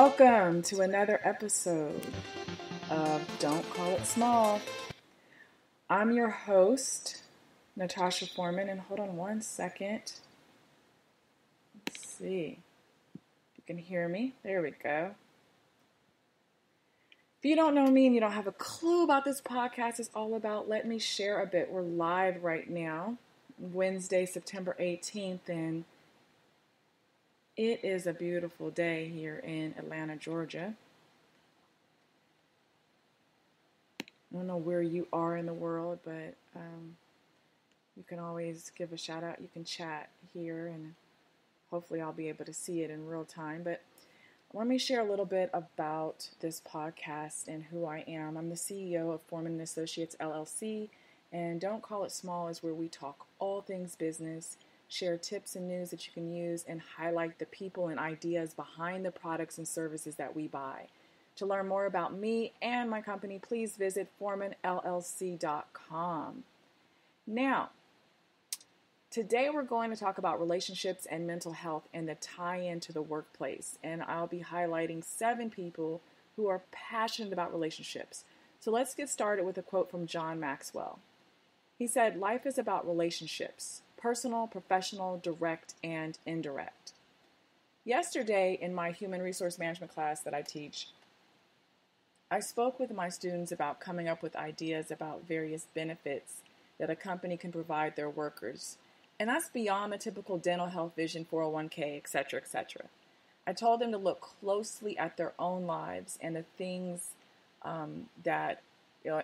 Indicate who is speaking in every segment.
Speaker 1: Welcome to another episode of Don't Call It Small. I'm your host, Natasha Foreman, and hold on one second. Let's see. You can hear me. There we go. If you don't know me and you don't have a clue about this podcast is all about, let me share a bit. We're live right now, Wednesday, September 18th, and it is a beautiful day here in Atlanta, Georgia. I don't know where you are in the world, but you can always give a shout out. You can chat here, and hopefully I'll be able to see it in real time. But let me share a little bit about this podcast and who I am. I'm the CEO of Foreman & Associates, LLC, and Don't Call It Small is where we talk all things business, share tips and news that you can use, and highlight the people and ideas behind the products and services that we buy. To learn more about me and my company, please visit foremanllc.com. Now, today we're going to talk about relationships and mental health and the tie-in to the workplace. And I'll be highlighting 7 people who are passionate about relationships. So let's get started with a quote from John Maxwell. He said, "Life is about relationships. Personal, professional, direct, and indirect." Yesterday in my human resource management class that I teach, I spoke with my students about coming up with ideas about various benefits that a company can provide their workers. And that's beyond the typical dental health, vision, 401k, etc., etc. I told them to look closely at their own lives and the things that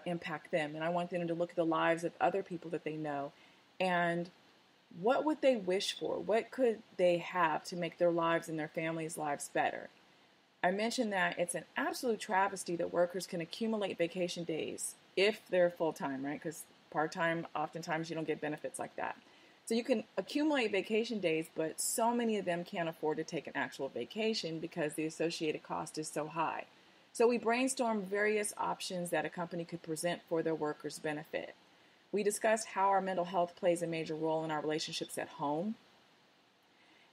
Speaker 1: impact them. And I want them to look at the lives of other people that they know and what would they wish for? What could they have to make their lives and their families' lives better? I mentioned that it's an absolute travesty that workers can accumulate vacation days if they're full-time, right? Because part-time, oftentimes you don't get benefits like that. So you can accumulate vacation days, but so many of them can't afford to take an actual vacation because the associated cost is so high. So we brainstormed various options that a company could present for their workers' benefit. We discussed how our mental health plays a major role in our relationships at home,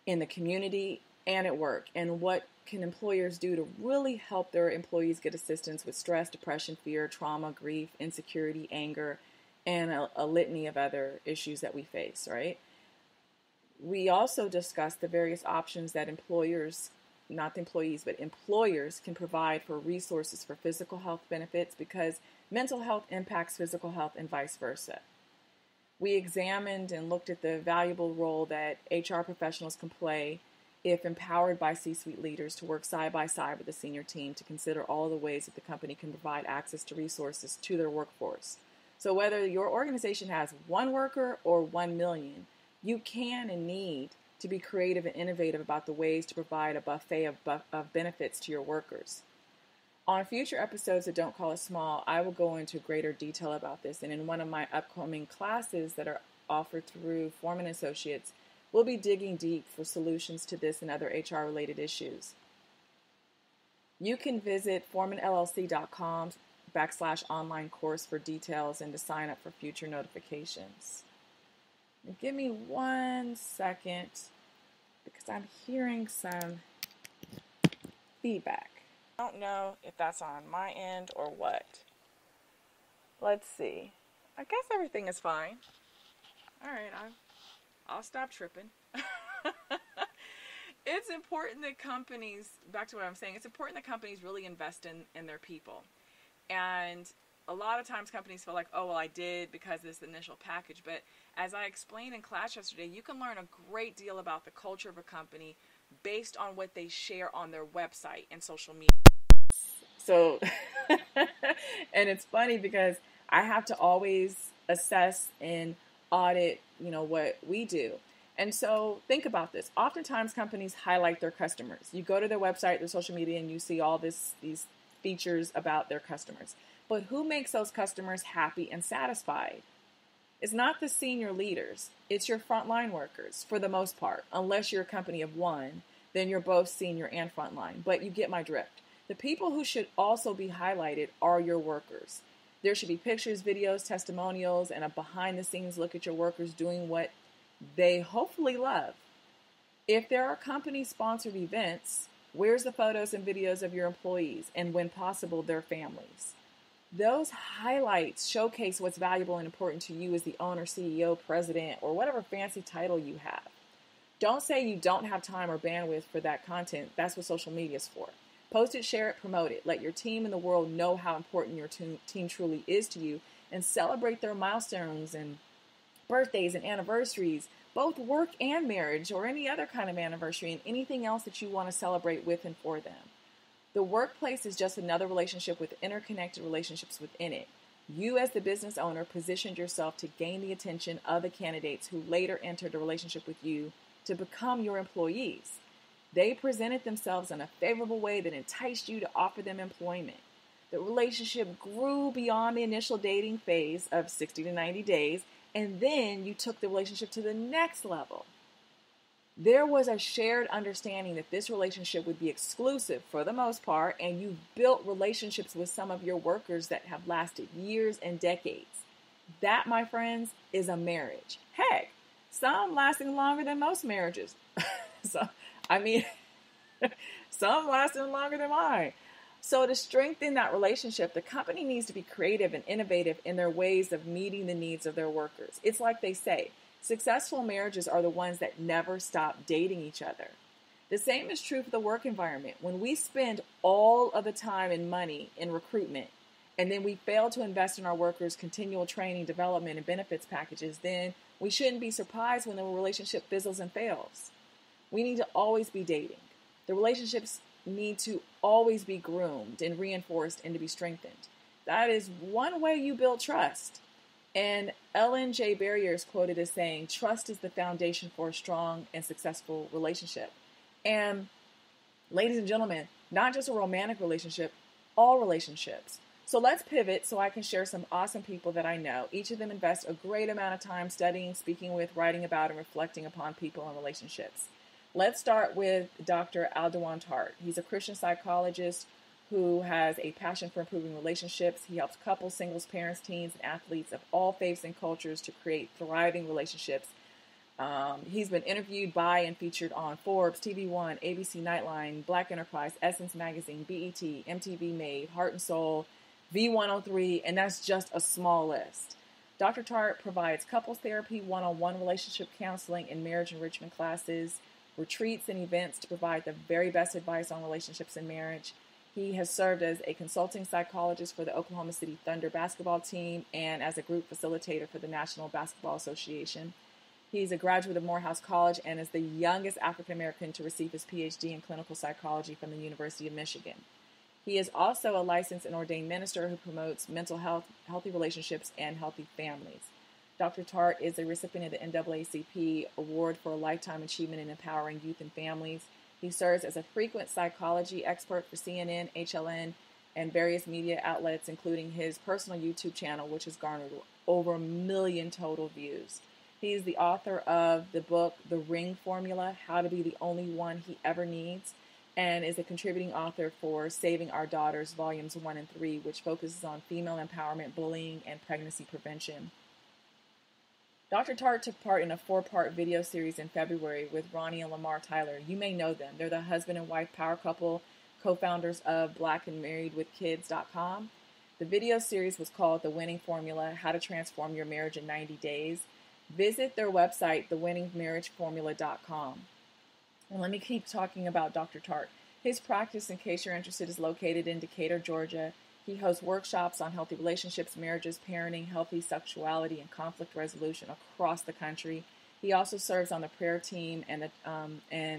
Speaker 1: in the community, and at work, and what can employers do to really help their employees get assistance with stress, depression, fear, trauma, grief, insecurity, anger, and a litany of other issues that we face, right? We also discussed the various options that employers, not the employees, but employers can provide for resources for physical health benefits because mental health impacts physical health and vice versa. We examined and looked at the valuable role that HR professionals can play if empowered by C-suite leaders to work side by side with the senior team to consider all the ways that the company can provide access to resources to their workforce. So whether your organization has 1 worker or 1 million, you can and need to be creative and innovative about the ways to provide a buffet of benefits to your workers. On future episodes of Don't Call It Small, I will go into greater detail about this, and in one of my upcoming classes that are offered through Foreman Associates, we'll be digging deep for solutions to this and other HR-related issues. You can visit foremanllc.com/online course for details and to sign up for future notifications. Give me 1 second because I'm hearing some feedback. I don't know if that's on my end or what. Let's see. I guess everything is fine. All right, I'll stop tripping. It's important that companies, back to what I'm saying, it's important that companies really invest in their people. And a lot of times companies feel like, oh, well, I did because of this initial package. But as I explained in class yesterday, you can learn a great deal about the culture of a company based on what they share on their website and social media. So, and it's funny because I have to always assess and audit, what we do. And so think about this. Oftentimes companies highlight their customers. You go to their website, their social media, and you see all these features about their customers. But who makes those customers happy and satisfied? It's not the senior leaders. It's your frontline workers for the most part. Unless you're a company of 1, then you're both senior and frontline. But you get my drift. The people who should also be highlighted are your workers. There should be pictures, videos, testimonials, and a behind-the-scenes look at your workers doing what they hopefully love. If there are company-sponsored events, Where's the photos and videos of your employees and, when possible, their families? Those highlights showcase what's valuable and important to you as the owner, CEO, president, or whatever fancy title you have. Don't say you don't have time or bandwidth for that content. That's what social media is for. Post it, share it, promote it. Let your team and the world know how important your team truly is to you, and celebrate their milestones and birthdays and anniversaries, both work and marriage, or any other kind of anniversary, and anything else that you want to celebrate with and for them. The workplace is just another relationship with interconnected relationships within it. You, as the business owner, positioned yourself to gain the attention of the candidates who later entered a relationship with you to become your employees. They presented themselves in a favorable way that enticed you to offer them employment. The relationship grew beyond the initial dating phase of 60 to 90 days, and then you took the relationship to the next level. There was a shared understanding that this relationship would be exclusive for the most part, and you've built relationships with some of your workers that have lasted years and decades. That, my friends, is a marriage. Heck, some lasting longer than most marriages. Some lasting longer than mine. So to strengthen that relationship, the company needs to be creative and innovative in their ways of meeting the needs of their workers. It's like they say, successful marriages are the ones that never stop dating each other. The same is true for the work environment. When we spend all of the time and money in recruitment, and then we fail to invest in our workers' continual training, development, and benefits packages, then we shouldn't be surprised when the relationship fizzles and fails. We need to always be dating. The relationships need to always be groomed and reinforced and to be strengthened. That is one way you build trust. And Ellen J. Barrier is quoted as saying, trust is the foundation for a strong and successful relationship. And ladies and gentlemen, not just a romantic relationship, all relationships. So let's pivot so I can share some awesome people that I know. Each of them invest a great amount of time studying, speaking with, writing about, and reflecting upon people and relationships. Let's start with Dr. Aldewan Tart. He's a Christian psychologist who has a passion for improving relationships. He helps couples, singles, parents, teens, and athletes of all faiths and cultures to create thriving relationships. He's been interviewed by and featured on Forbes, TV One, ABC Nightline, Black Enterprise, Essence Magazine, BET, MTV Made, Heart and Soul, V103, and that's just a small list. Dr. Tart provides couples therapy, one-on-one relationship counseling, and marriage enrichment classes, retreats and events to provide the very best advice on relationships and marriage. He has served as a consulting psychologist for the Oklahoma City Thunder basketball team and as a group facilitator for the National Basketball Association. He's a graduate of Morehouse College and is the youngest African American to receive his PhD in clinical psychology from the University of Michigan. He is also a licensed and ordained minister who promotes mental health, healthy relationships, and healthy families. Dr. Tart is a recipient of the NAACP Award for a Lifetime Achievement in Empowering Youth and Families. He serves as a frequent psychology expert for CNN, HLN, and various media outlets, including his personal YouTube channel, which has garnered over 1 million total views. He is the author of the book, The Ring Formula, How to Be the Only One He Ever Needs, and is a contributing author for Saving Our Daughters, Volumes 1 and 3, which focuses on female empowerment, bullying, and pregnancy prevention. Dr. Tart took part in a 4-part video series in February with Ronnie and Lamar Tyler. You may know them. They're the husband and wife power couple, co-founders of blackandmarriedwithkids.com. The video series was called The Winning Formula, How to Transform Your Marriage in 90 Days. Visit their website, thewinningmarriageformula.com. And let me keep talking about Dr. Tart. His practice, in case you're interested, is located in Decatur, Georgia. He hosts workshops on healthy relationships, marriages, parenting, healthy sexuality, and conflict resolution across the country. He also serves on the prayer team and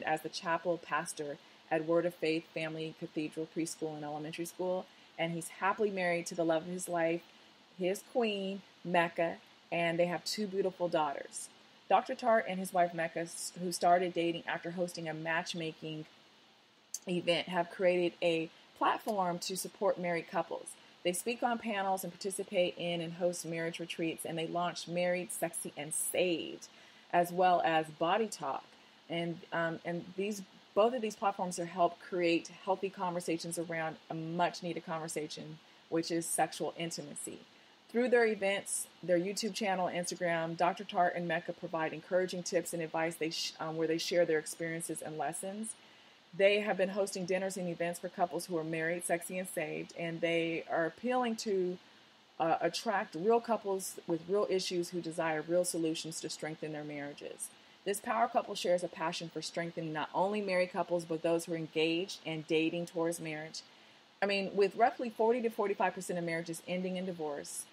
Speaker 1: as the chapel pastor at Word of Faith Family Cathedral Preschool and Elementary School. And he's happily married to the love of his life, his queen, Mecca, and they have 2 beautiful daughters. Dr. Tart and his wife, Mecca, who started dating after hosting a matchmaking event, have created a platform to support married couples. They speak on panels and participate in and host marriage retreats, and they launched Married, Sexy, and Saved, as well as Body Talk. And both of these platforms are help create healthy conversations around a much-needed conversation, which is sexual intimacy. Through their events, their YouTube channel, Instagram, Dr. Tart and Mecca provide encouraging tips and advice where they share their experiences and lessons. They have been hosting dinners and events for couples who are married, sexy, and saved, and they are appealing to attract real couples with real issues who desire real solutions to strengthen their marriages. This power couple shares a passion for strengthening not only married couples, but those who are engaged and dating towards marriage. I mean, with roughly 40 to 45% of marriages ending in divorce,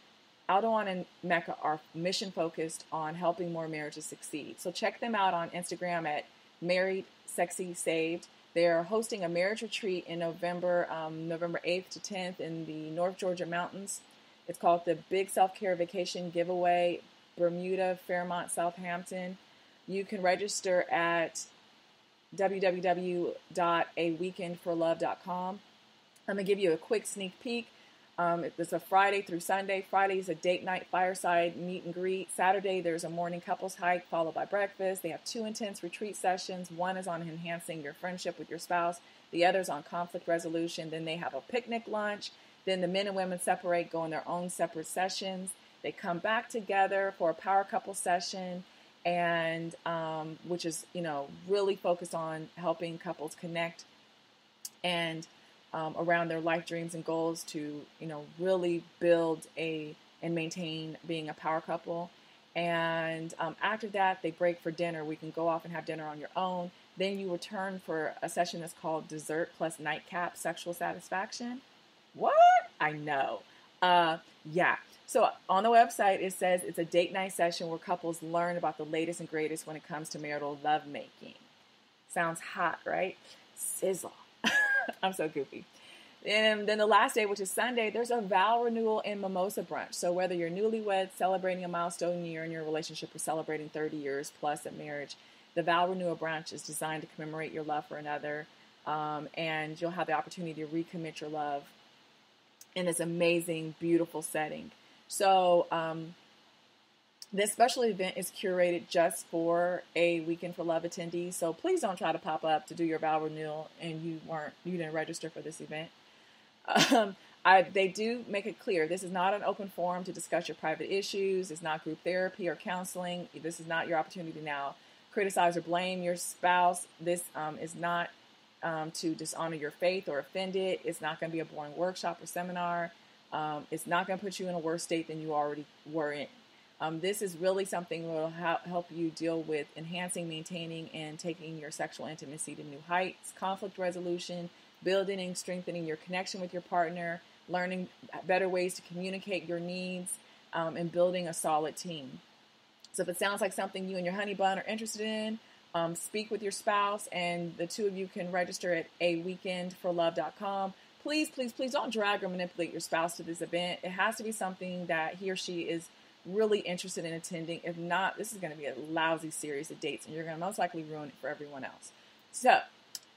Speaker 1: Aldoan and Mecca are mission focused on helping more marriages succeed. So check them out on Instagram at Married Sexy Saved. They're hosting a marriage retreat in November 8th to 10th in the North Georgia mountains. It's called the Big Self-Care Vacation Giveaway, Bermuda, Fairmont, Southampton. You can register at www.aweekendforlove.com. I'm going to give you a quick sneak peek. It's a Friday through Sunday. Friday is a date night fireside meet and greet. Saturday, there's a morning couples hike followed by breakfast. They have 2 intense retreat sessions. One is on enhancing your friendship with your spouse. The other is on conflict resolution. Then they have a picnic lunch. Then the men and women separate, go on their own separate sessions. They come back together for a power couple session, and which is, really focused on helping couples connect and around their life dreams and goals to, really build and maintain being a power couple. And after that, they break for dinner. We can go off and have dinner on your own. Then you return for a session that's called Dessert plus Nightcap Sexual Satisfaction. What? I know. Yeah. So on the website, it says it's a date night session where couples learn about the latest and greatest when it comes to marital lovemaking. Sounds hot, right? Sizzle. I'm so goofy. And then the last day, which is Sunday, there's a vow renewal and mimosa brunch. So whether you're newlywed, celebrating a milestone year in your relationship, or celebrating 30 years plus of marriage, the vow renewal brunch is designed to commemorate your love for another. And you'll have the opportunity to recommit your love in this amazing, beautiful setting. So this special event is curated just for a Weekend for Love attendees. So please don't try to pop up to do your vow renewal and you didn't register for this event. They do make it clear this is not an open forum to discuss your private issues. It's not group therapy or counseling. This is not your opportunity to now criticize or blame your spouse. This is not to dishonor your faith or offend it. It's not going to be a boring workshop or seminar. It's not going to put you in a worse state than you already were in. This is really something that will help you deal with enhancing, maintaining, and taking your sexual intimacy to new heights, conflict resolution, building and strengthening your connection with your partner, learning better ways to communicate your needs, and building a solid team. So if it sounds like something you and your honey bun are interested in, speak with your spouse, and the two of you can register at aweekendforlove.com. Please, please, please don't drag or manipulate your spouse to this event. It has to be something that he or she is really interested in attending. If not, this is going to be a lousy series of dates, and you're going to most likely ruin it for everyone else. So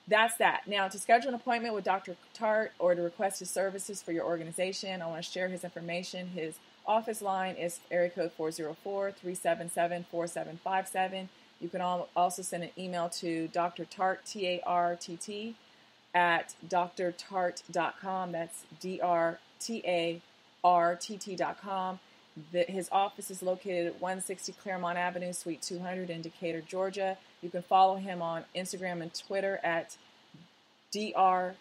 Speaker 1: that's that. Now, to schedule an appointment with Dr. Tart or to request his services for your organization, I want to share his information. His office line is area code 404-377-4757. You can also send an email to Dr. Tart, T-A-R-T-T, at drtart.com. That's drtartt.com. His office is located at 160 Claremont Avenue, Suite 200 in Decatur, Georgia. You can follow him on Instagram and Twitter at drtartt.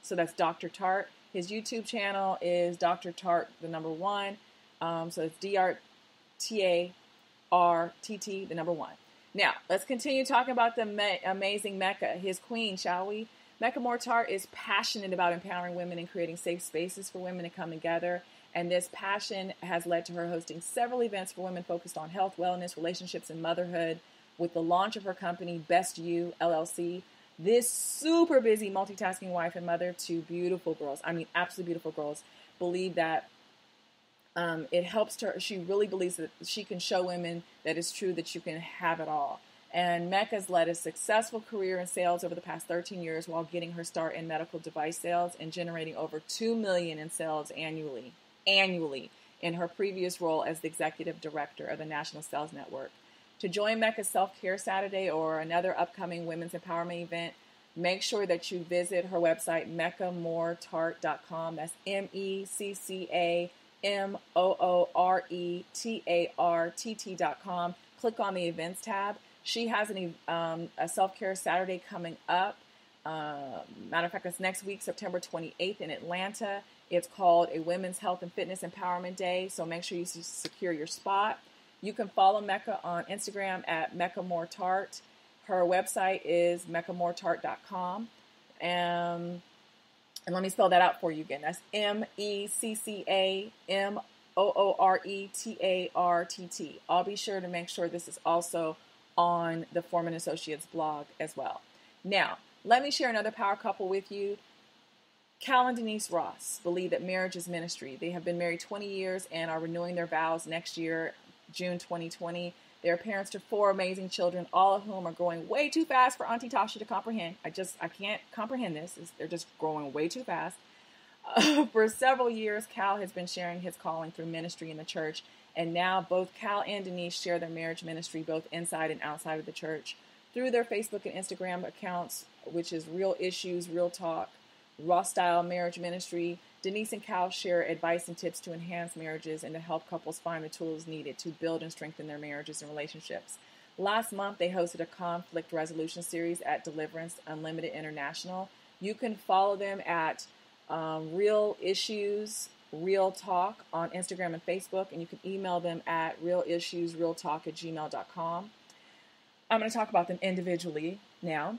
Speaker 1: So that's Dr. Tart. His YouTube channel is Dr. Tart, the number 1. So it's drtartt, the number 1. Now, let's continue talking about the amazing Mecca, his queen, shall we? Mecca Moore Tart is passionate about empowering women and creating safe spaces for women to come together. And this passion has led to her hosting several events for women focused on health, wellness, relationships, and motherhood. With the launch of her company, Best You, LLC, this super busy multitasking wife and mother to beautiful girls, absolutely beautiful girls, believe that it helps her. She really believes that she can show women that it's true that you can have it all. And Mecca's led a successful career in sales over the past 13 years while getting her start in medical device sales and generating over $2 million in sales annually in her previous role as the executive director of the National Sales Network. To join Mecca's Self-Care Saturday or another upcoming women's empowerment event, make sure that you visit her website, meccamooretart.com. That's MECCA MOORETARTT.com. Click on the events tab. She has a self-care Saturday coming up. Matter of fact, it's next week, September 28th in Atlanta. It's called a Women's Health and Fitness Empowerment Day, so make sure you secure your spot. You can follow Mecca on Instagram at Mecca More Tart. Her website is meccamortart.com. And let me spell that out for you again. That's MECCAMOORETARTT. I'll be sure to make sure this is also on the Foreman Associates blog as well. Now, let me share another power couple with you. Cal and Denise Ross believe that marriage is ministry. They have been married 20 years and are renewing their vows next year, June 2020. They are parents to 4 amazing children, all of whom are growing way too fast for Auntie Tasha to comprehend. I can't comprehend this. They're just growing way too fast. For several years, Cal has been sharing his calling through ministry in the church, and now both Cal and Denise share their marriage ministry both inside and outside of the church through their Facebook and Instagram accounts, which is Real Issues, Real Talk, Raw Style Marriage Ministry. Denise and Cal share advice and tips to enhance marriages and to help couples find the tools needed to build and strengthen their marriages and relationships. Last month, they hosted a conflict resolution series at Deliverance Unlimited International. You can follow them at Real Issues, Real Talk on Instagram and Facebook, and you can email them at realissuesrealtalk@gmail.com. I'm going to talk about them individually now.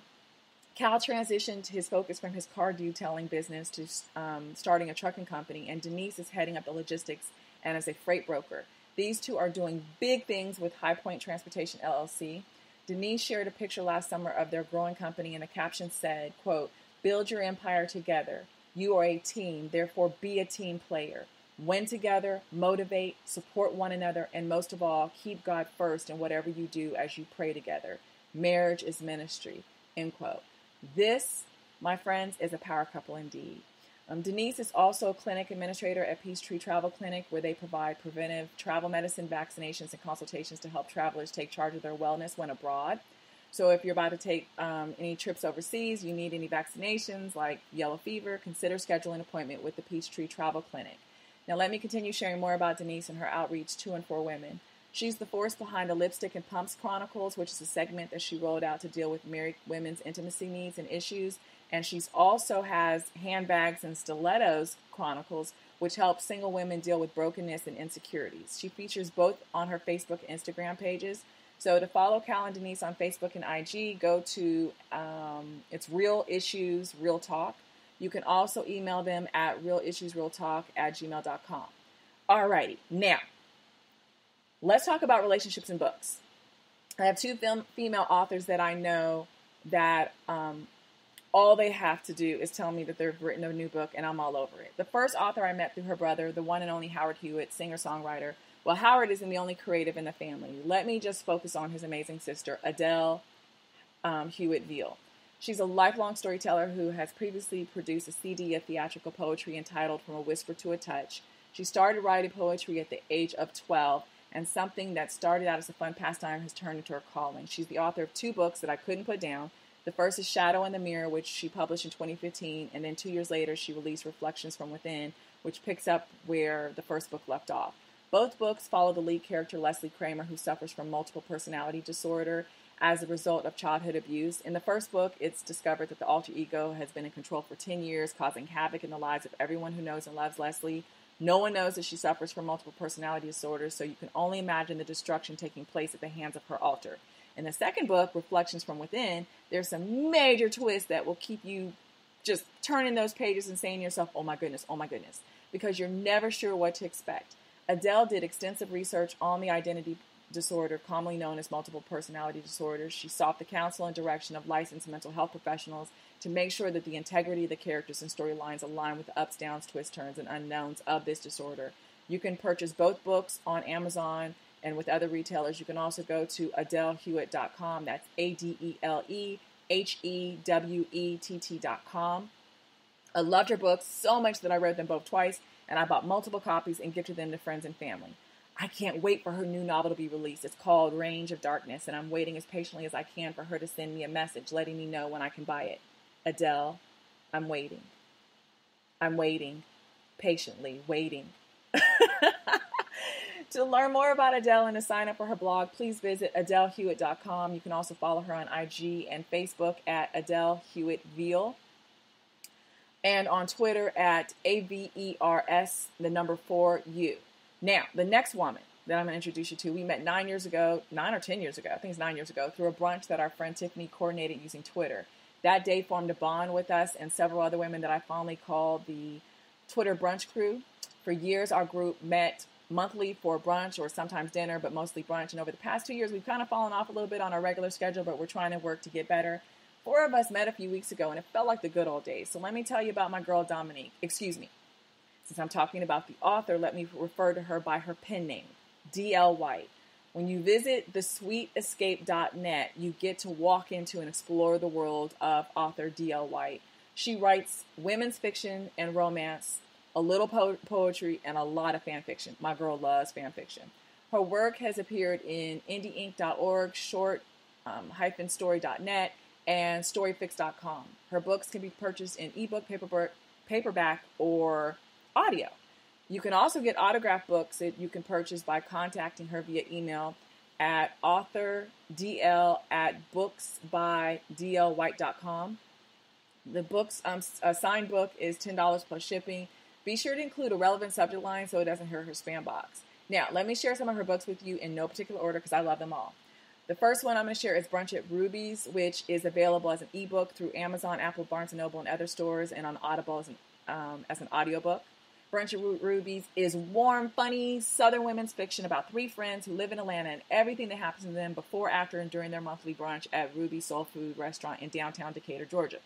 Speaker 1: Cal transitioned his focus from his car detailing business to starting a trucking company, and Denise is heading up the logistics and as a freight broker. These two are doing big things with High Point Transportation, LLC. Denise shared a picture last summer of their growing company, and the caption said, quote, "Build your empire together. You are a team, therefore be a team player. Win together, motivate, support one another, and most of all, keep God first in whatever you do as you pray together. Marriage is ministry," end quote. This, my friends, is a power couple indeed. Denise is also a clinic administrator at Peachtree Travel Clinic, where they provide preventive travel medicine, vaccinations, and consultations to help travelers take charge of their wellness when abroad. So if you're about to take any trips overseas, you need any vaccinations like yellow fever, consider scheduling an appointment with the Peachtree Travel Clinic. Now let me continue sharing more about Denise and her outreach to and for women. She's the force behind the Lipstick and Pumps Chronicles, which is a segment that she rolled out to deal with married women's intimacy needs and issues. And she's also has Handbags and Stilettos Chronicles, which helps single women deal with brokenness and insecurities. She features both on her Facebook and Instagram pages. So to follow Cal and Denise on Facebook and IG, go to, it's Real Issues, Real Talk. You can also email them at realissuesrealtalk@gmail.com. Alrighty, now, let's talk about relationships and books. I have 2 female authors that I know that all they have to do is tell me that they've written a new book, and I'm all over it. The first author I met through her brother, the one and only Howard Hewitt, singer-songwriter. Well, Howard isn't the only creative in the family. Let me just focus on his amazing sister, Adele Hewitt Veal. She's a lifelong storyteller who has previously produced a CD of theatrical poetry entitled From a Whisper to a Touch. She started writing poetry at the age of 12, and something that started out as a fun pastime has turned into her calling. She's the author of 2 books that I couldn't put down. The first is Shadow in the Mirror, which she published in 2015, and then 2 years later she released Reflections from Within, which picks up where the first book left off. Both books follow the lead character, Leslie Kramer, who suffers from multiple personality disorder as a result of childhood abuse. In the first book, it's discovered that the alter ego has been in control for 10 years, causing havoc in the lives of everyone who knows and loves Leslie. No one knows that she suffers from multiple personality disorders, so you can only imagine the destruction taking place at the hands of her alter. In the second book, Reflections from Within, there's some major twists that will keep you just turning those pages and saying to yourself, oh my goodness, because you're never sure what to expect. Adele did extensive research on the identity disorder, commonly known as multiple personality disorders. She sought the counsel and direction of licensed mental health professionals to make sure that the integrity of the characters and storylines align with the ups, downs, twists, turns, and unknowns of this disorder. You can purchase both books on Amazon and with other retailers. You can also go to AdeleHewitt.com. That's ADELEHEWETT.com. I loved her books so much that I read them both twice, and I bought multiple copies and gifted them to friends and family. I can't wait for her new novel to be released. It's called Range of Darkness, and I'm waiting as patiently as I can for her to send me a message letting me know when I can buy it. Adele, I'm waiting. I'm waiting. Patiently waiting. To learn more about Adele and to sign up for her blog, please visit AdeleHewitt.com. You can also follow her on IG and Facebook at Adele Hewitt Veal, and on Twitter at AVERS, the number 4U. Now, the next woman that I'm going to introduce you to, we met 9 or 10 years ago, I think it's 9 years ago, through a brunch that our friend Tiffany coordinated using Twitter. That day formed a bond with us and several other women that I fondly call the Twitter Brunch Crew. For years, our group met monthly for brunch or sometimes dinner, but mostly brunch. And over the past 2 years, we've kind of fallen off a little bit on our regular schedule, but we're trying to work to get better. 4 of us met a few weeks ago, and it felt like the good old days. So let me tell you about my girl, Dominique. Excuse me. Since I'm talking about the author, let me refer to her by her pen name, D.L. White. When you visit thesweetescape.net, you get to walk into and explore the world of author D.L. White. She writes women's fiction and romance, a little poetry, and a lot of fan fiction. My girl loves fan fiction. Her work has appeared in indieinc.org, short-story.net, and storyfix.com. Her books can be purchased in ebook, paperback, or audio. You can also get autographed books that you can purchase by contacting her via email at authordl@booksbydlwhite.com. The book's a signed book is $10 plus shipping. Be sure to include a relevant subject line so it doesn't hurt her spam box. Now, let me share some of her books with you in no particular order because I love them all. The first one I'm going to share is Brunch at Ruby's, which is available as an ebook through Amazon, Apple, Barnes & Noble, and other stores, and on Audible as an audiobook. Brunch at Ruby's is warm, funny, Southern women's fiction about 3 friends who live in Atlanta and everything that happens to them before, after, and during their monthly brunch at Ruby's Soul Food Restaurant in downtown Decatur, Georgia.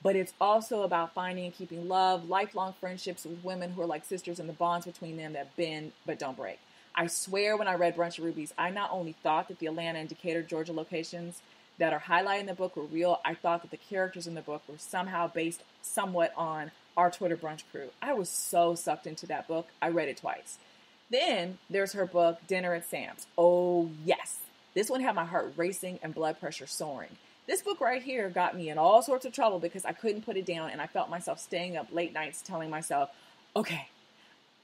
Speaker 1: But it's also about finding and keeping love, lifelong friendships with women who are like sisters, and the bonds between them that bend but don't break. I swear when I read Brunch at Ruby's, I not only thought that the Atlanta and Decatur, Georgia locations that are highlighted in the book were real, I thought that the characters in the book were somehow based somewhat on our Twitter Brunch Crew. I was so sucked into that book, I read it twice. Then there's her book, Dinner at Sam's. Oh, yes. This one had my heart racing and blood pressure soaring. This book right here got me in all sorts of trouble because I couldn't put it down, and I felt myself staying up late nights telling myself, okay,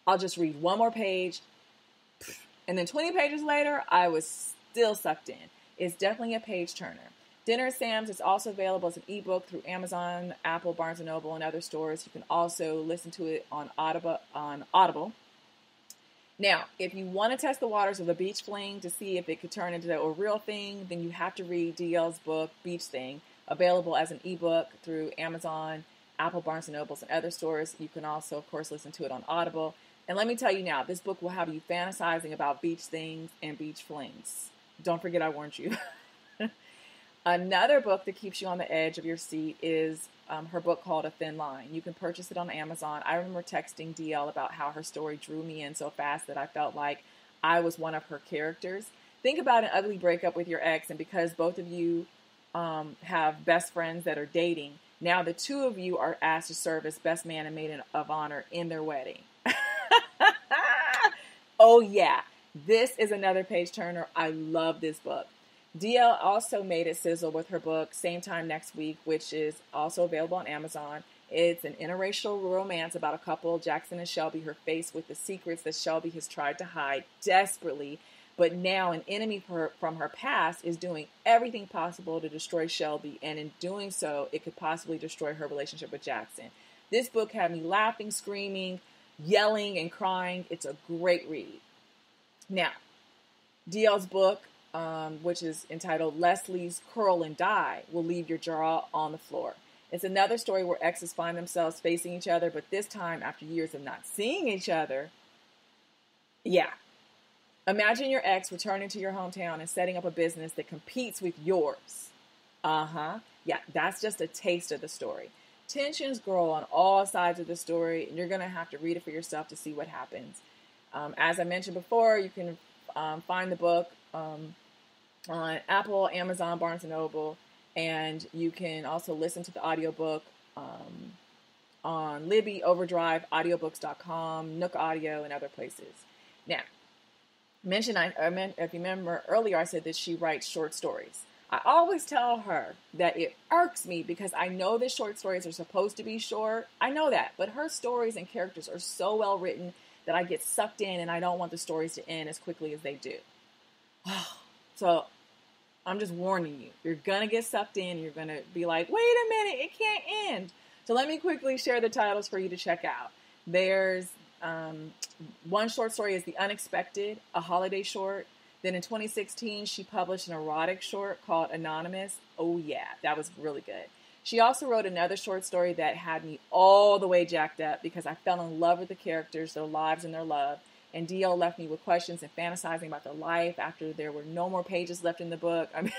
Speaker 1: I'll just read one more page. And then 20 pages later, I was still sucked in. It's definitely a page turner. Dinner at Sam's is also available as an ebook through Amazon, Apple, Barnes & Noble, and other stores. You can also listen to it on Audible. Now, if you want to test the waters of a beach fling to see if it could turn into a real thing, then you have to read DL's book, Beach Thing, available as an ebook through Amazon, Apple, Barnes & Nobles, and other stores. You can also, of course, listen to it on Audible. And let me tell you now, this book will have you fantasizing about beach things and beach flings. Don't forget I warned you. Another book that keeps you on the edge of your seat is her book called A Thin Line. You can purchase it on Amazon. I remember texting DL about how her story drew me in so fast that I felt like I was one of her characters. Think about an ugly breakup with your ex, and because both of you have best friends that are dating, now the two of you are asked to serve as best man and maid of honor in their wedding. Oh yeah, this is another page turner. I love this book. DL also made it sizzle with her book, Same Time Next Week, which is also available on Amazon. It's an interracial romance about a couple, Jackson and Shelby, who are faced with the secrets that Shelby has tried to hide desperately, but now an enemy from her past is doing everything possible to destroy Shelby, and in doing so, it could possibly destroy her relationship with Jackson. This book had me laughing, screaming, yelling, and crying. It's a great read. Now, DL's book, which is entitled Leslie's Curl and Die, will leave your jaw on the floor. It's another story where exes find themselves facing each other, but this time after years of not seeing each other. Yeah. Imagine your ex returning to your hometown and setting up a business that competes with yours. Yeah, that's just a taste of the story. Tensions grow on all sides of the story, and you're going to have to read it for yourself to see what happens. As I mentioned before, you can find the book on Apple, Amazon, Barnes & Noble, and you can also listen to the audiobook on Libby, Overdrive, audiobooks.com, Nook Audio, and other places. Now, if you remember earlier, I said that she writes short stories. I always tell her that it irks me because I know that short stories are supposed to be short. I know that, but her stories and characters are so well written that I get sucked in and I don't want the stories to end as quickly as they do. So I'm just warning you. You're going to get sucked in. You're going to be like, wait a minute, it can't end. So let me quickly share the titles for you to check out. There's one short story is The Unexpected, a holiday short. Then in 2016, she published an erotic short called Anonymous. Oh yeah, that was really good. She also wrote another short story that had me all the way jacked up because I fell in love with the characters, their lives, and their love. And DL left me with questions and fantasizing about their life after there were no more pages left in the book. I mean,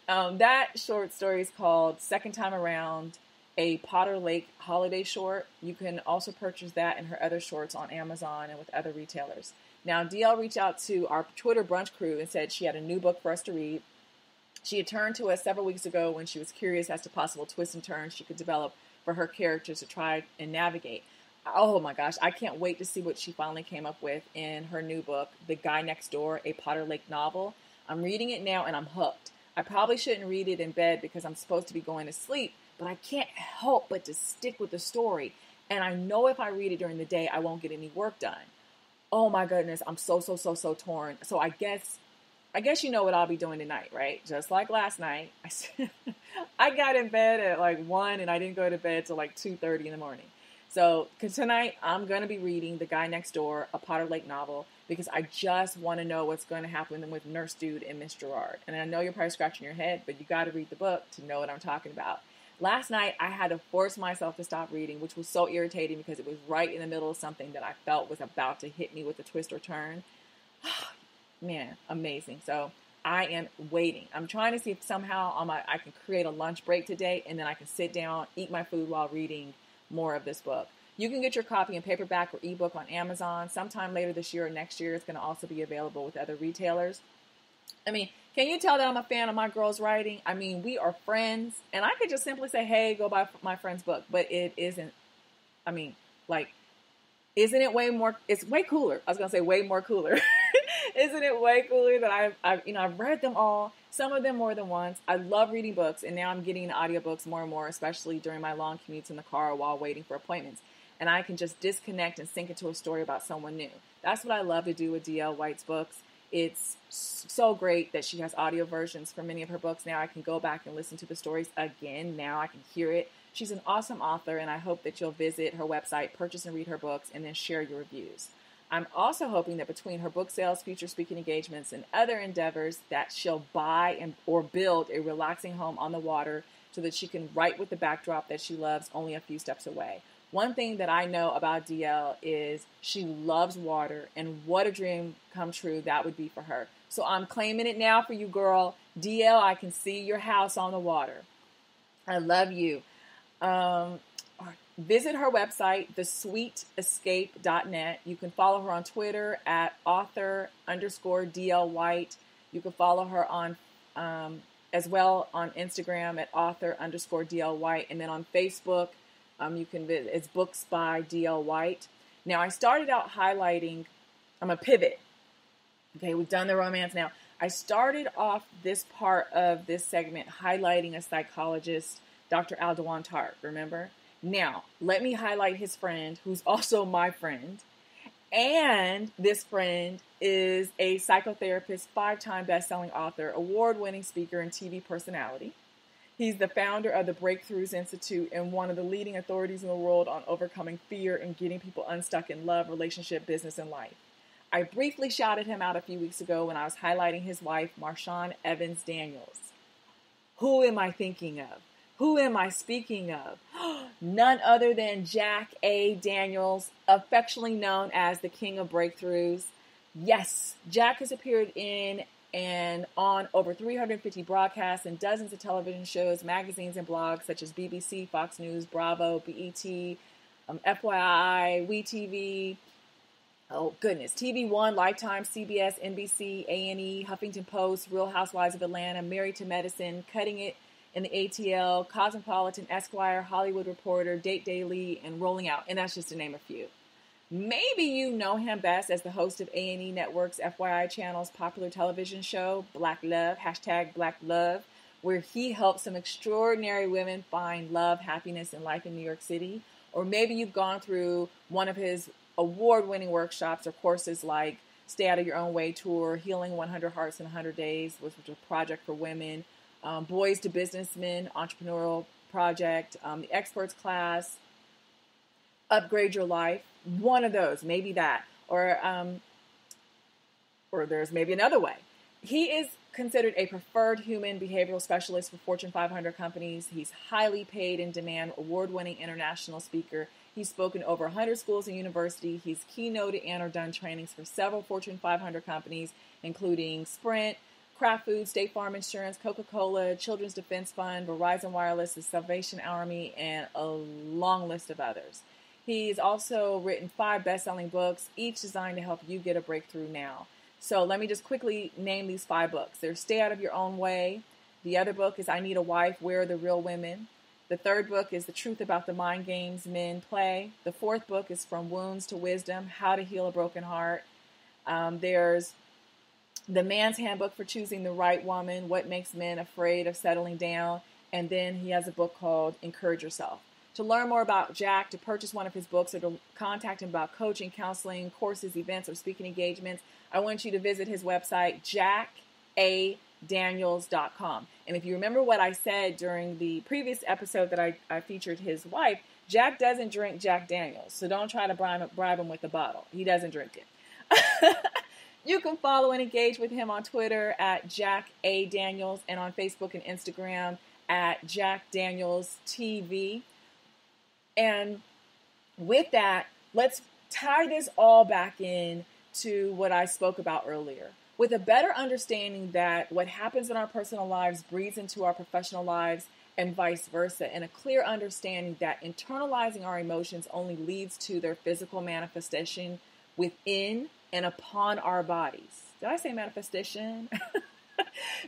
Speaker 1: that short story is called Second Time Around, a Potter Lake holiday short. You can also purchase that and her other shorts on Amazon and with other retailers. Now, DL reached out to our Twitter brunch crew and said she had a new book for us to read. She had turned to us several weeks ago when she was curious as to possible twists and turns she could develop for her characters to try and navigate. Oh my gosh, I can't wait to see what she finally came up with in her new book, The Guy Next Door, a Potter Lake novel. I'm reading it now and I'm hooked. I probably shouldn't read it in bed because I'm supposed to be going to sleep, but I can't help but to stick with the story. And I know if I read it during the day, I won't get any work done. Oh my goodness, I'm so torn. So I guess you know what I'll be doing tonight, right? Just like last night. I got in bed at like 1 and I didn't go to bed till like 2:30 in the morning. So tonight I'm going to be reading The Guy Next Door, a Potter Lake novel, because I just want to know what's going to happen with Nurse Dude and Miss Gerard. And I know you're probably scratching your head, but you got to read the book to know what I'm talking about. Last night I had to force myself to stop reading, which was so irritating because it was right in the middle of something that I felt was about to hit me with a twist or turn. Man, amazing. So I am waiting. I'm trying to see if somehow I can create a lunch break today and then I can sit down, eat my food while reading more of this book. You can get your copy in paperback or ebook on Amazon. Sometime later this year or next year, it's going to also be available with other retailers. I mean, can you tell that I'm a fan of my girl's writing? I mean, we are friends, and I could just simply say, hey, go buy my friend's book, but it isn't. I mean, like, isn't it way more, it's way cooler. I was going to say way more cooler. Isn't it way cooler that I've read them all, some of them more than once. I love reading books, and now I'm getting audiobooks more and more, especially during my long commutes in the car while waiting for appointments. And I can just disconnect and sink into a story about someone new. That's what I love to do with D.L. White's books. It's so great that she has audio versions for many of her books. Now I can go back and listen to the stories again. Now I can hear it. She's an awesome author, and I hope that you'll visit her website, purchase and read her books, and then share your reviews. I'm also hoping that between her book sales, future speaking engagements, and other endeavors that she'll buy or build a relaxing home on the water so that she can write with the backdrop that she loves only a few steps away. One thing that I know about DL is she loves water, and what a dream come true that would be for her. So I'm claiming it now for you, girl. DL, I can see your house on the water. I love you. Visit her website, thesweetescape.net. You can follow her on Twitter at author_DL White. You can follow her on as well on Instagram at author_DL White. And then on Facebook, you can visit, it's Books by DL White. Now, I started out highlighting, I'm going to pivot. Okay, we've done the romance now. I started off this part of this segment highlighting a psychologist, Dr. Aldewan Tart, remember? Now, let me highlight his friend, who's also my friend. And this friend is a psychotherapist, 5-time best-selling author, award-winning speaker, and TV personality. He's the founder of the Breakthroughs Institute and one of the leading authorities in the world on overcoming fear and getting people unstuck in love, relationship, business, and life. I briefly shouted him out a few weeks ago when I was highlighting his wife, Marshawn Evans Daniels. Who am I thinking of? Who am I speaking of? None other than Jack A. Daniels, affectionately known as the King of Breakthroughs. Yes, Jack has appeared in and on over 350 broadcasts and dozens of television shows, magazines, and blogs such as BBC, Fox News, Bravo, BET, FYI, WeTV, oh goodness, TV One, Lifetime, CBS, NBC, A&E, Huffington Post, Real Housewives of Atlanta, Married to Medicine, Cutting It in the ATL, Cosmopolitan, Esquire, Hollywood Reporter, Date Daily, and Rolling Out, and that's just to name a few. Maybe you know him best as the host of A&E Network's FYI channel's popular television show, Black Love, #BlackLove, where he helps some extraordinary women find love, happiness, and life in New York City. Or maybe you've gone through one of his award-winning workshops or courses like Stay Out of Your Own Way Tour, Healing 100 Hearts in 100 Days, which was a project for women, Boys to Businessmen, Entrepreneurial Project, the Experts Class, Upgrade Your Life, one of those, maybe that, or there's maybe another way. He is considered a preferred human behavioral specialist for Fortune 500 companies. He's highly paid, in demand, award-winning international speaker. He's spoken over 100 schools and universities. He's keynoted and or done trainings for several Fortune 500 companies, including Sprint, Kraft Foods, State Farm Insurance, Coca-Cola, Children's Defense Fund, Verizon Wireless, the Salvation Army, and a long list of others. He's also written 5 best-selling books, each designed to help you get a breakthrough now. So let me just quickly name these 5 books. There's Stay Out of Your Own Way. The other book is I Need a Wife, Where Are the Real Women? The third book is The Truth About the Mind Games Men Play. The fourth book is From Wounds to Wisdom, How to Heal a Broken Heart. There's The Man's Handbook for Choosing the Right Woman, What Makes Men Afraid of Settling Down. And then he has a book called Encourage Yourself. To learn more about Jack, to purchase one of his books, or to contact him about coaching, counseling, courses, events, or speaking engagements, I want you to visit his website, jackadaniels.com. And if you remember what I said during the previous episode that I featured his wife, Jack doesn't drink Jack Daniels, so don't try to bribe him with a bottle. He doesn't drink it. You can follow and engage with him on Twitter at Jack A. Daniels and on Facebook and Instagram at Jack Daniels TV. And with that, let's tie this all back in to what I spoke about earlier. With a better understanding that what happens in our personal lives breeds into our professional lives and vice versa, and a clear understanding that internalizing our emotions only leads to their physical manifestation within and upon our bodies. Did I say manifestation?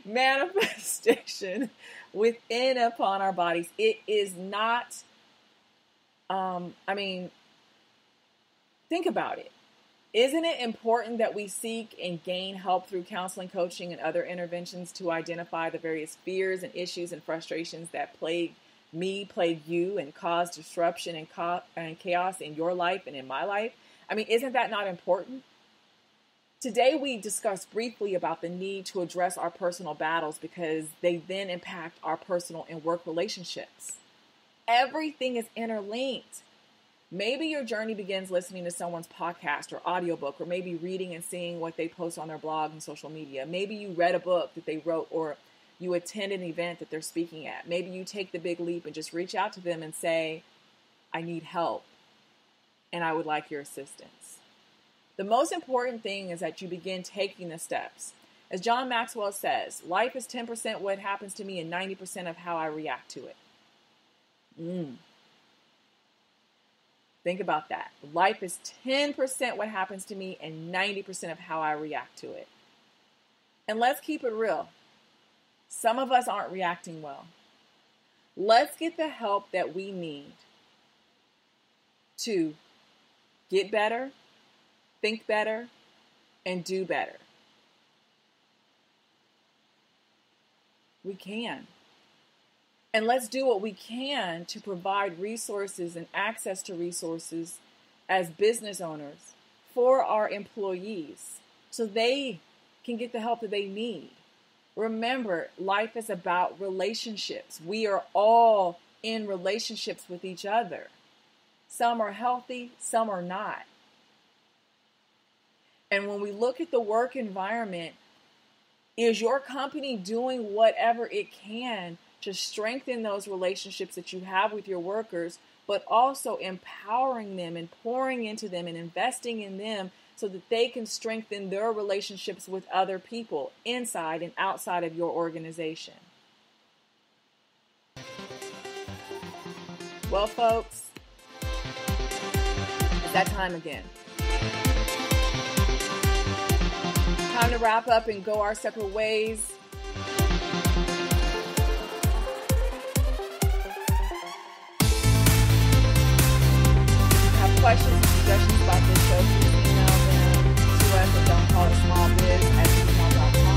Speaker 1: Manifestation within and upon our bodies. It is not, think about it. Isn't it important that we seek and gain help through counseling, coaching, and other interventions to identify the various fears and issues and frustrations that plague me, plague you, and cause disruption and chaos in your life and in my life? Isn't that not important? Today, we discussed briefly about the need to address our personal battles because they then impact our personal and work relationships. Everything is interlinked. Maybe your journey begins listening to someone's podcast or audiobook, or maybe reading and seeing what they post on their blog and social media. Maybe you read a book that they wrote, or you attend an event that they're speaking at. Maybe you take the big leap and just reach out to them and say, I need help, and I would like your assistance. The most important thing is that you begin taking the steps. As John Maxwell says, life is 10% what happens to me and 90% of how I react to it. Think about that. Life is 10% what happens to me and 90% of how I react to it. And let's keep it real. Some of us aren't reacting well. Let's get the help that we need to get better, think better, and do better. We can. And let's do what we can to provide resources and access to resources as business owners for our employees so they can get the help that they need. Remember, life is about relationships. We are all in relationships with each other. Some are healthy, some are not. And when we look at the work environment, is your company doing whatever it can to strengthen those relationships that you have with your workers, but also empowering them and pouring into them and investing in them so that they can strengthen their relationships with other people inside and outside of your organization? Well, folks, it's that time again. Time to wrap up and go our separate ways. Questions and suggestions about this show, please email them to us at don'tcallitsmallbiz@gmail.com.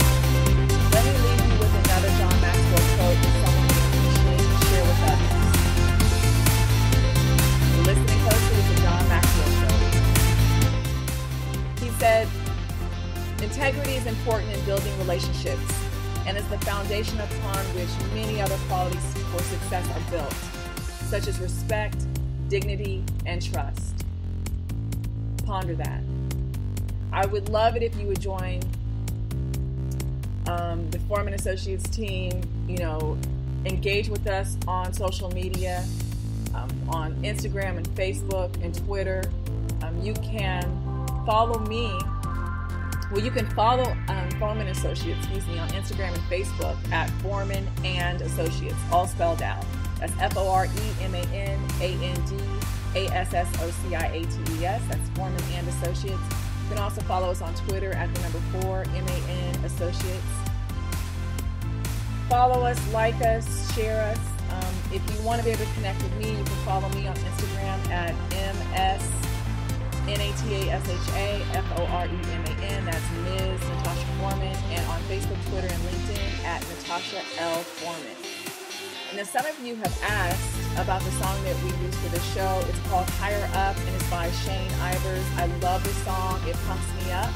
Speaker 1: Let me leave you with another John Maxwell quote that someone would appreciate to share with others. You're listening closely to the John Maxwell Show. relationships and is the foundation upon which many other qualities for success are built, such as respect, dignity, and trust. Ponder that. I would love it if you would join the Foreman Associates team. Engage with us on social media, on Instagram and Facebook and Twitter. You can follow me. Well, you can follow Foreman Associates, on Instagram and Facebook at Foreman and Associates, all spelled out. That's FOREMANANDASSOCIATES. That's Foreman and Associates. You can also follow us on Twitter at the number 4 MAN Associates. Follow us, like us, share us. If you want to be able to connect with me, you can follow me on Instagram at MSNATASHAFOREMAN. That's Ms. Natasha Foreman. And on Facebook, Twitter, and LinkedIn at Natasha L. Foreman. Now, some of you have asked about the song that we use for the show. It's called Higher Up, and it's by Shane Ivers. I love this song. It pumps me up.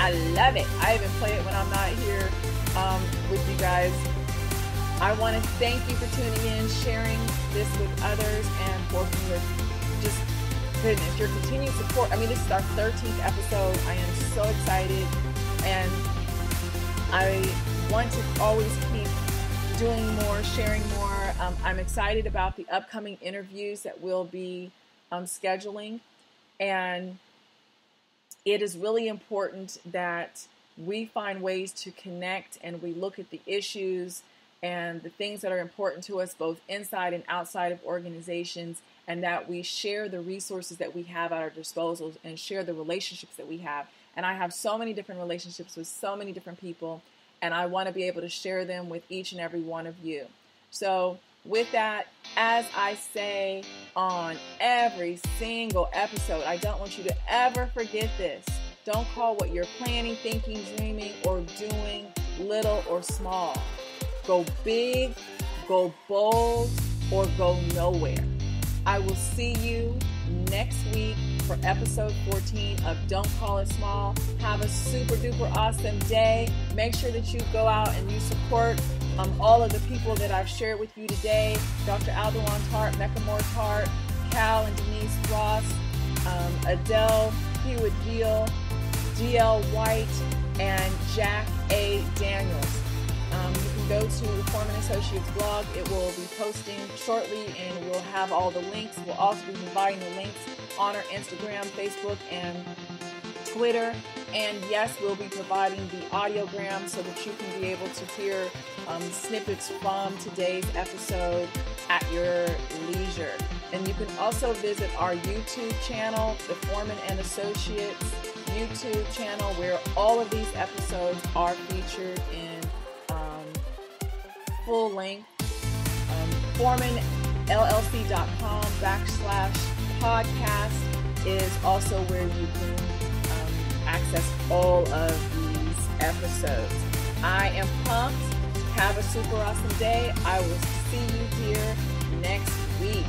Speaker 1: I love it. I even play it when I'm not here with you guys. I want to thank you for tuning in, sharing this with others, and for your just goodness, your continued support. I mean, this is our 13th episode. I am so excited, and I want to always keep doing more, sharing more. I'm excited about the upcoming interviews that we'll be scheduling, and it is really important that we find ways to connect and we look at the issues and the things that are important to us both inside and outside of organizations, and that we share the resources that we have at our disposal and share the relationships that we have. And I have so many different relationships with so many different people, and I want to be able to share them with each and every one of you. So with that, as I say on every single episode, I don't want you to ever forget this. Don't call what you're planning, thinking, dreaming, or doing little or small. Go big, go bold, or go nowhere. I will see you next week for episode 14 of Don't Call It Small. Have a super duper awesome day. Make sure that you go out and you support all of the people that I've shared with you today. Dr. Aldewan Tart, Mecca Moore Tart, Cal and Denise Ross, Adele Hewitt-Deal, D.L. White, and Jack A. Daniels. You can go to the Foreman Associates blog. It will be posting shortly, and we'll have all the links. We'll also be providing the links on our Instagram, Facebook, and Twitter. And yes, we'll be providing the audiogram so that you can be able to hear snippets from today's episode at your leisure. And you can also visit our YouTube channel, the Foreman and Associates YouTube channel, where all of these episodes are featured in full length. ForemanLLC.com/podcast is also where you can access all of these episodes. I am pumped. Have a super awesome day. I will see you here next week.